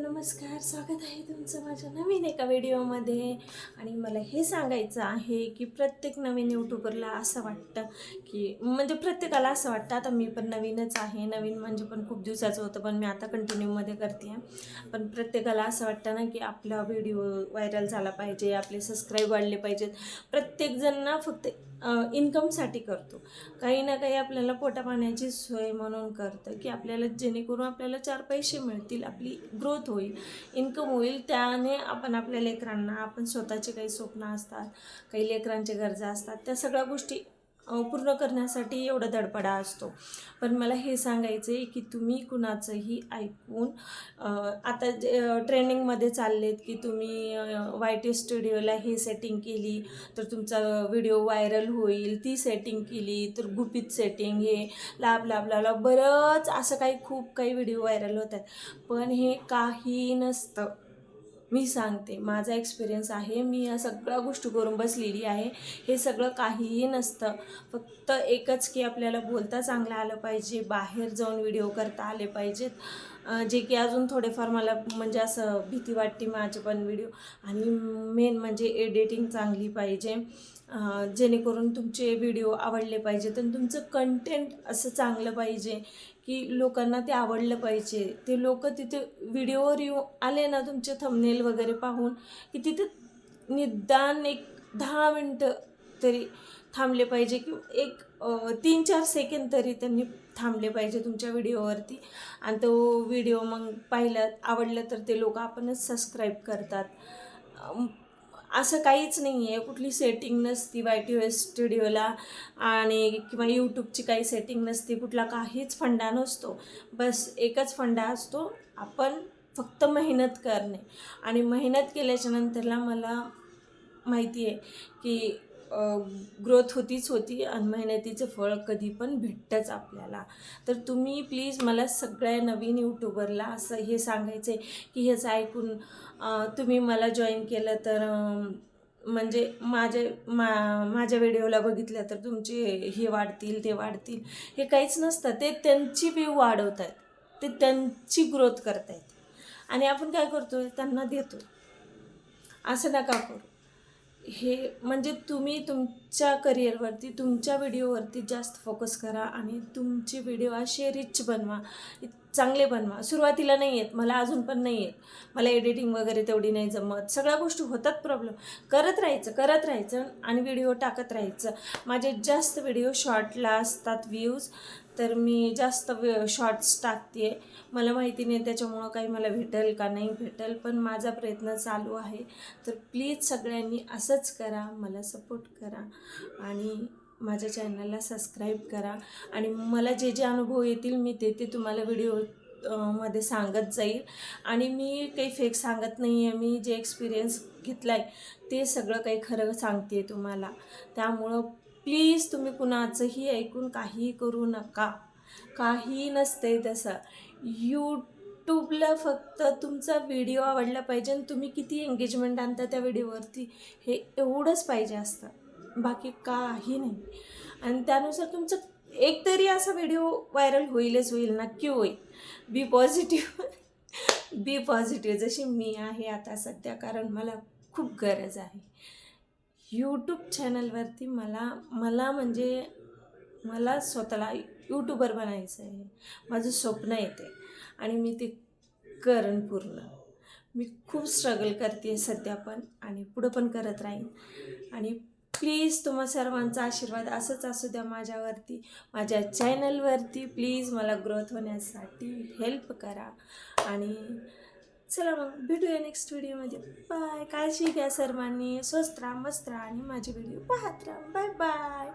नमस्कार, स्वागत आहे तुमचं माझ्या नवीन एका व्हिडिओमध्ये. आणि मला हे सांगायचं आहे की प्रत्येक नवीन यूट्यूबरला असं वाटतं की म्हणजे प्रत्येकाला असं वाटतं, आता मी पण नवीनच आहे, नवीन म्हणजे पण खूप दिवसाचं होतं, पण मी आता कंटिन्यूमध्ये करते आहे. पण प्रत्येकाला असं वाटतं ना की आपला व्हिडिओ व्हायरल झाला पाहिजे, आपले सबस्क्राईब वाढले पाहिजेत. प्रत्येकजण ना फक्त इन्कमसाठी करतो, काही ना काही आपल्याला पोटापाण्याची सोय म्हणून करतं की आपल्याला जेणेकरून आपल्याला 4 पैसे मिळतील, आपली ग्रोथ होईल, इन्कम होईल. त्याने आपण आपल्या लेकरांना, आपण स्वतःचे काही स्वप्न असतात, काही लेकरांच्या गरजा असतात, त्या सगळ्या गोष्टी पूर्ण करण्यासाठी एवढा धडपडा असतो. पण मला हे सांगायचं आहे की तुम्ही कुणाचंही ऐकून आता जे ट्रेंडिंगमध्ये चाललेत की तुम्ही YT स्टुडिओला हे सेटिंग केली तर तुमचा व्हिडिओ व्हायरल होईल, ती सेटिंग केली तर गुपित सेटिंग, हे लाभ लाभ लाभ लाभ बरंच असं काही खूप काही व्हिडिओ व्हायरल होत आहेत. पण हे काही नसतं. मी सांगते, माझा एक्सपिरियन्स आहे, मी या सगळ्या गोष्टी करून बसलेली आहे. हे सगळं काहीही नसतं. फक्त एकच की आपल्याला बोलता चांगलं आलं पाहिजे, बाहेर जाऊन व्हिडिओ करता आले पाहिजेत, जे की अजून थोडेफार मला म्हणजे असं भीती वाटते माझे पण व्हिडिओ. आणि मेन म्हणजे एडिटिंग चांगली पाहिजे, जेणेकरून तुमचे व्हिडिओ आवडले पाहिजेत आणि तुमचं कंटेंट असं चांगलं पाहिजे की लोकांना ते आवडलं पाहिजे. ते लोक तिथे व्हिडिओवर आले ना तुमचे थंबनेल वगैरे पाहून, की तिथे निदान एक 10 मिनटं तरी थांबले पाहिजे की एक 3-4 सेकंद तरी त्यांनी थांबले पाहिजे तुमच्या व्हिडिओवरती. आणि तो व्हिडिओ मग पाहिलं, आवडलं तर ते लोक आपणच सबस्क्राईब करतात. असं काहीच नाही आहे, कुठली सेटिंग नसती YT स्टुडिओला आणि किंवा यूट्यूबची काही सेटिंग नसते, कुठला काहीच फंडा नसतो. बस एकच फंडा असतो, आपण फक्त मेहनत करणे. आणि मेहनत केल्याच्या नंतरला मला माहिती आहे की ग्रोथ होतीच होती आणि मेहनतीचं फळ कधी पण भेटतंच आपल्याला. तर तुम्ही प्लीज मला सगळ्या नवीन यूट्यूबरला असं हे सांगायचं आहे की हेच ऐकून तुम्ही मला जॉईन केलं तर म्हणजे माझ्या व्हिडिओला बघितलं तर तुमचे हे वाढतील, ते वाढतील. हे काहीच नसतं. ते त्यांची व्ह्यू वाढवत आहेत, ते त्यांची ग्रोथ करत आहेत आणि आपण काय करतो, त्यांना देतो. असं नका करू. हे म्हणजे तुम्ही तुमच्या करिअरवरती, तुमच्या व्हिडिओवरती जास्त फोकस करा आणि तुमचे व्हिडिओ असे रिच बनवा, चांगले बनवा. सुरुवातीला नाही आहेत, मला अजून पण नाही आहेत, मला एडिटिंग वगैरे तेवढी नाही जमत, सगळ्या गोष्टी होतात, प्रॉब्लेम. करत राहायचं आणि व्हिडिओ टाकत राहायचं. माझे जास्त व्हिडिओ शॉर्टला असतात व्ह्यूज, तर मी जास्त शॉर्ट्स टाकते. मला माहिती नाही त्याच्यामुळं काही मला भेटेल का नाही भेटेल, पण माझा प्रयत्न चालू आहे. तर प्लीज सगळ्यांनी असंच करा, मला सपोर्ट करा आणि माझ्या चॅनलला सबस्क्राईब करा. आणि मला जे जे अनुभव येतील मी ते तुम्हाला व्हिडिओ मध्ये सांगत जाईल. आणि मी काही फेक सांगत नाही आहे, मी जे एक्सपिरियन्स घेतला आहे ते सगळं काही खरं सांगते तुम्हाला. त्यामुळं प्लीज तुम्ही कुणाचंही ऐकून काहीही करू नका. काही नसते तसं. यूट्यूबला फक्त तुमचा व्हिडिओ आवडला पाहिजे आणि तुम्ही किती एंगेजमेंट आणता त्या व्हिडिओवरती, हे एवढंच पाहिजे असतं, बाकी काही नाही. आणि त्यानुसार तुमचं एक तरी असा व्हिडिओ व्हायरल होईलच होईल, नक्की होईल. बी पॉझिटिव्ह. बी पॉझिटिव्ह जशी मी आहे आता सध्या, कारण मला खूप गरज आहे यूट्यूब चॅनलवरती. मला म्हणजे मला स्वतःला यूट्यूबर बनायचं आहे, माझं स्वप्न आहे ते, आणि मी ते करेन पूर्ण. मी खूप स्ट्रगल करते आहे सध्या पण आणि पुढं पण करत राहीन. आणि प्लीज तुम्हा सर्वांचा आशीर्वाद असंच असू द्या माझ्यावरती, माझ्या चॅनलवरती. प्लीज मला ग्रोथ होण्यासाठी हेल्प करा. आणि चला मग भेटूया नेक्स्ट व्हिडिओमध्ये. बाय. काळजी घ्या सर्वांनी, स्वस्त राहा, मस्त राहा आणि माझे व्हिडिओ पाहत राहा. Bye bye.